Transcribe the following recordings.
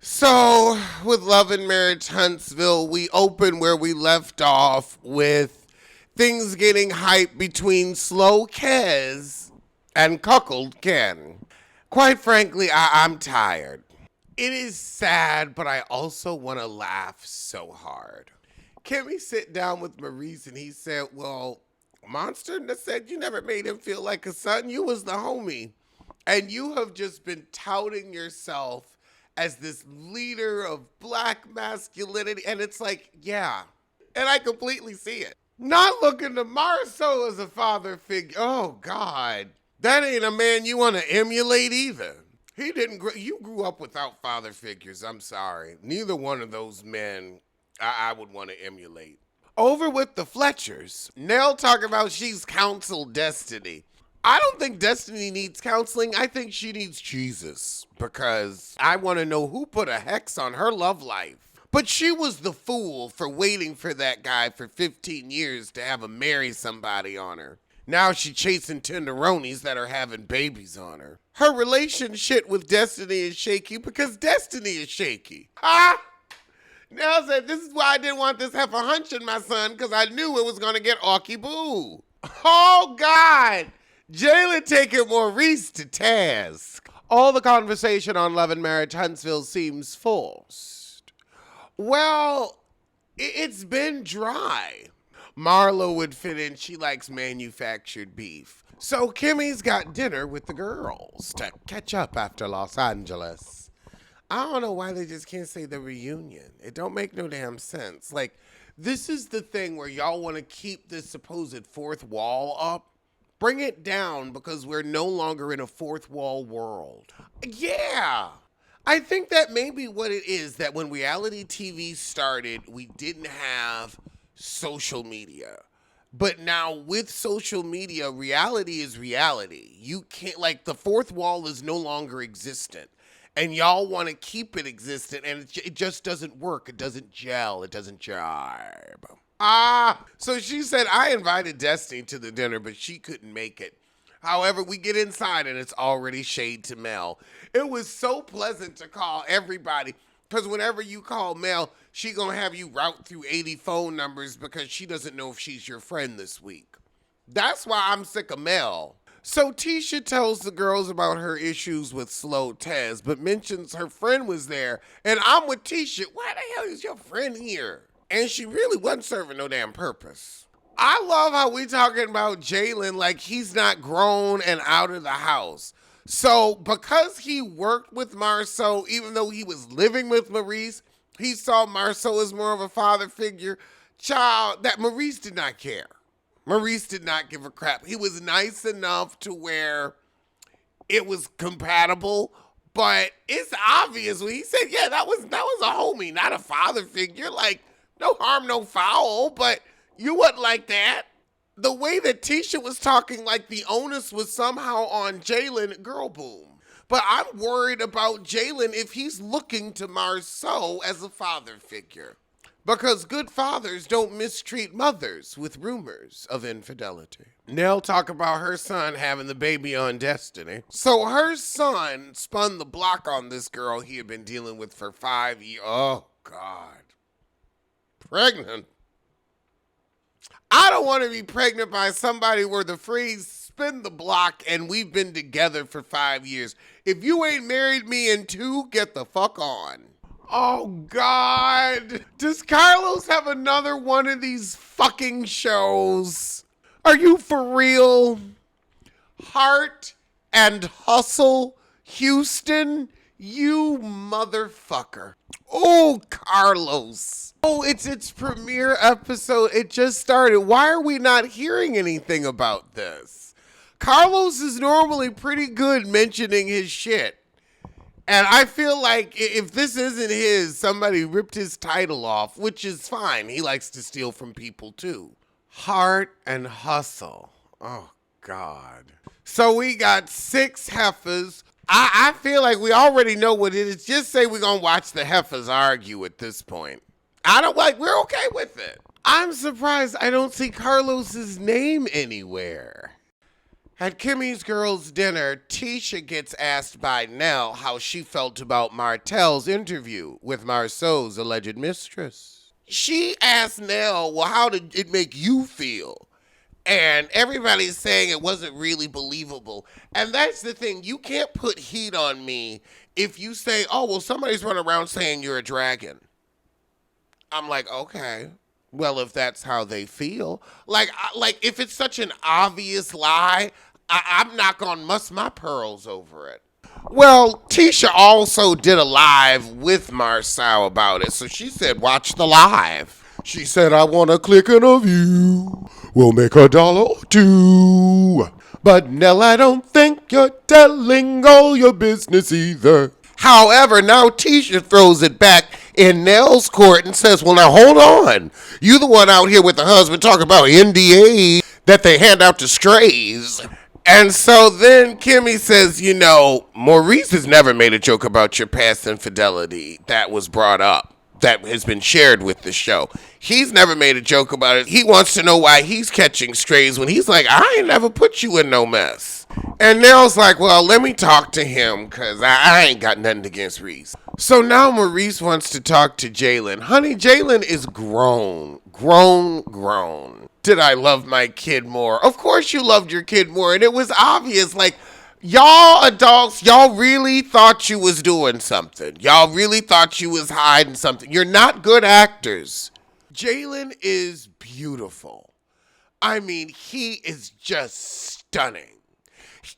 So, with Love and Marriage Huntsville, we open where we left off with things getting hyped between Slow Kez and Cuckold Ken. Quite frankly, I'm tired. It is sad, but I also want to laugh so hard. Kimmy sit down with Maurice and he said, well, Monster said you never made him feel like a son. You was the homie. And you have just been touting yourself as this leader of black masculinity. And it's like, yeah. And I completely see it. Not looking to Marceau as a father figure. Oh, God. That ain't a man you want to emulate either. He didn't you grew up without father figures. I'm sorry. Neither one of those men I would want to emulate. Over with the Fletchers. Nell talking about she's counseled Destiny. I don't think Destiny needs counseling. I think she needs Jesus because I want to know who put a hex on her love life. But she was the fool for waiting for that guy for 15 years to have him marry somebody on her. Now she chasing tenderonis that are having babies on her. Her relationship with Destiny is shaky because Destiny is shaky. Ah! Nell said, this is why I didn't want this heifer hunching my son because I knew it was going to get awky boo. Oh, God. Jalen taking Maurice to task. All the conversation on Love and Marriage Huntsville seems forced. Well, it's been dry. Marlo would fit in. She likes manufactured beef. So Kimmy's got dinner with the girls to catch up after Los Angeles. I don't know why they just can't say the reunion. It don't make no damn sense. Like, this is the thing where y'all want to keep this supposed fourth wall up. Bring it down because we're no longer in a fourth wall world. Yeah. I think that may be what it is, that when reality TV started, we didn't have social media. But now with social media, reality is reality. You can't, like, the fourth wall is no longer existent. And y'all want to keep it existent, and it just doesn't work. It doesn't gel. It doesn't jibe. So she said, I invited Destiny to the dinner, but she couldn't make it. However, we get inside and it's already shade to Mel. It was so pleasant to call everybody, because whenever you call Mel, she gonna have you route through 80 phone numbers because she doesn't know if she's your friend this week. That's why I'm sick of Mel. So Tisha tells the girls about her issues with Slow Tez, but mentions her friend was there, and I'm with Tisha. Why the hell is your friend here? And she really wasn't serving no damn purpose. I love how we talking about Jalen like he's not grown and out of the house. So because he worked with Marceau, even though he was living with Maurice, he saw Marceau as more of a father figure. Child, that Maurice did not care. Maurice did not give a crap. He was nice enough to where it was compatible, but it's obvious when he said, yeah, that was a homie, not a father figure. Like, no harm, no foul, but you wasn't like that. The way that Tisha was talking like the onus was somehow on Jalen, girl boom. But I'm worried about Jalen if he's looking to Marceau as a father figure. Because good fathers don't mistreat mothers with rumors of infidelity. Nell talk about her son having the baby on Destiny. So her son spun the block on this girl he had been dealing with for 5 years. Oh, God. Pregnant. I don't want to be pregnant by somebody where the phrase spin the block and we've been together for 5 years. If you ain't married me in 2, get the fuck on. Oh, God. Does Carlos have another one of these fucking shows? Are you for real? Heart and Hustle Houston? You motherfucker. Oh, Carlos. Oh, it's its premiere episode. It just started. Why are we not hearing anything about this? Carlos is normally pretty good mentioning his shit. And I feel like if this isn't his, somebody ripped his title off, which is fine. He likes to steal from people too. Heart and Hustle. Oh, God. So we got 6 heifers. I feel like we already know what it is. Just say we're going to watch the heifers argue at this point. We're okay with it. I'm surprised I don't see Carlos's name anywhere. At Kimmy's girls' dinner, Tisha gets asked by Nell how she felt about Martell's interview with Marceau's alleged mistress. She asked Nell, well, how did it make you feel? And everybody's saying it wasn't really believable. And that's the thing. You can't put heat on me if you say, oh, well, somebody's running around saying you're a dragon. I'm like, okay. Well, if that's how they feel. Like if it's such an obvious lie, I'm not going to muss my pearls over it. Well, Tisha also did a live with Marcel about it. So she said, watch the live. She said, I want a click and a view. We'll make $1 or $2. But Nell, I don't think you're telling all your business either. However, now Tisha throws it back in Nell's court and says, well, now hold on. You the one out here with the husband talking about NDA that they hand out to strays. And so then Kimmy says, you know, Maurice has never made a joke about your past infidelity that was brought up, that has been shared with the show. He's never made a joke about it. He wants to know why he's catching strays when he's like, I ain't never put you in no mess. And Nell's like, well, let me talk to him because I ain't got nothing against Reese. So now Maurice wants to talk to Jalen. Honey, Jalen is grown. Did I love my kid more? Of course you loved your kid more. And it was obvious, like, y'all adults, y'all really thought you was doing something. Y'all really thought you was hiding something. You're not good actors. Jalen is beautiful. I mean, he is just stunning.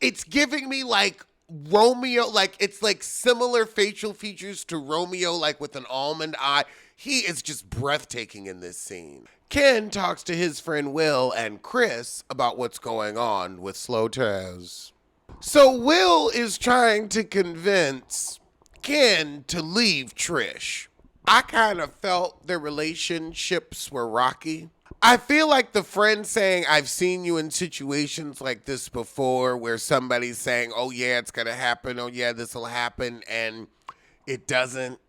It's giving me like Romeo, like it's like similar facial features to Romeo, like with an almond eye. He is just breathtaking in this scene. Ken talks to his friend Will and Chris about what's going on with Slow Taz. So Will is trying to convince Ken to leave Trish. I kind of felt their relationships were rocky. I feel like the friend saying, I've seen you in situations like this before where somebody's saying, oh yeah, it's going to happen. Oh yeah, this will happen. And it doesn't.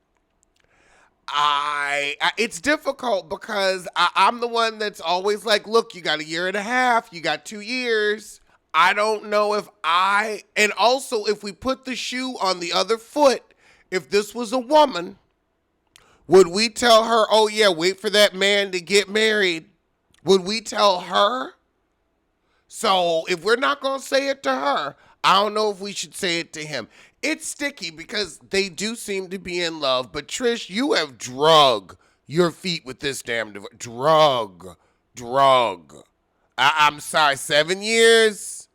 It's difficult because I'm the one that's always like, look, you got 1.5 years, you got 2 years. I don't know and also if we put the shoe on the other foot, if this was a woman, would we tell her, oh yeah, wait for that man to get married? Would we tell her? So if we're not going to say it to her, I don't know if we should say it to him. It's sticky because they do seem to be in love. But Trish, you have drug your feet with this damn divorce. Drug. I'm sorry, 7 years?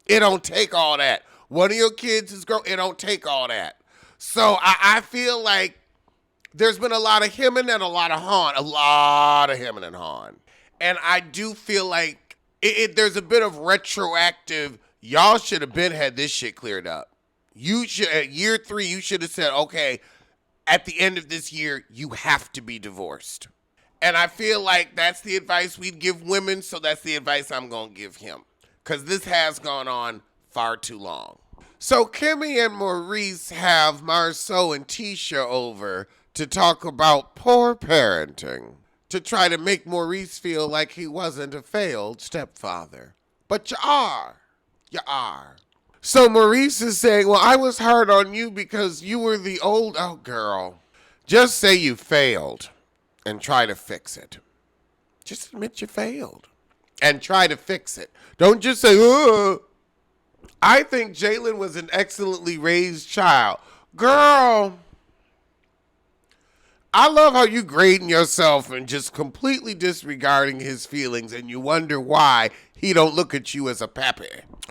It don't take all that. One of your kids is grown. It don't take all that. So I feel like there's been a lot of hemming and a lot of hawing. A lot of hemming and hawing. And I do feel like there's a bit of retroactive, y'all should have been had this shit cleared up. You should, at year 3, you should have said, okay, at the end of this year, you have to be divorced. And I feel like that's the advice we'd give women, so that's the advice I'm going to give him. Because this has gone on far too long. So Kimmy and Maurice have Marceau and Tisha over to talk about poor parenting, to try to make Maurice feel like he wasn't a failed stepfather. But you are. You are. So Maurice is saying, well, I was hard on you because you were the old... Oh, girl. Just say you failed and try to fix it. Just admit you failed and try to fix it. Don't just say, oh. I think Jalen was an excellently raised child. Girl, I love how you grading yourself and just completely disregarding his feelings, and you wonder why he don't look at you as a pappy.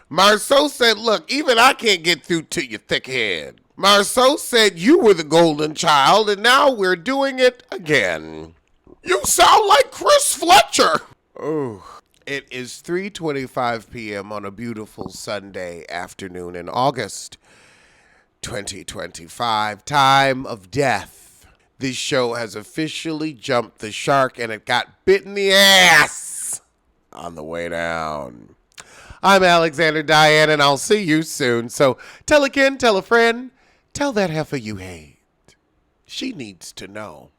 Marceau said, look, even I can't get through to your thick head. Marceau said you were the golden child, and now we're doing it again. You sound like Chris Fletcher. Oh, it is 3:25 p.m. on a beautiful Sunday afternoon in August 2025, time of death. This show has officially jumped the shark, and it got bit in the ass on the way down. I'm Alexander Diane, and I'll see you soon. So tell a friend, tell that heifer you hate. She needs to know.